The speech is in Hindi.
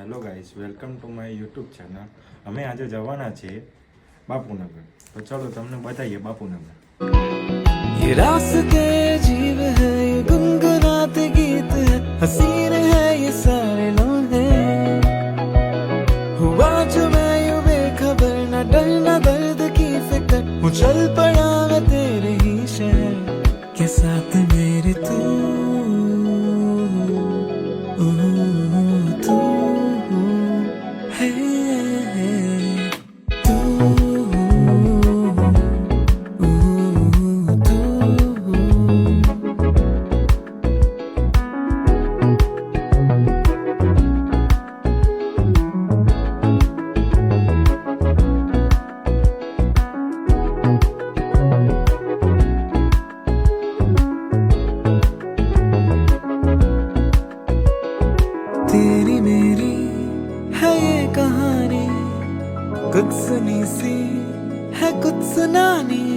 Hello guys, welcome to my YouTube channel. અમે આજે જવાના છીએ બાપુનગર. તો ચલો તમને બતાવીએ બાપુનગર. ये रास्ते अजीब है, ये गुनगुनाते गीत है, हसीन है ये सारे लम्हे. हुआ जो मैं यूं बेखबर, न डर न दर्द की फिक्र, हूँ चल पड़ा मैं तेरे ही शहर के साथ मेरे तू है तेरी मेरी है ये कहानी, कुछ सुनी सी है कुछ सुनानी.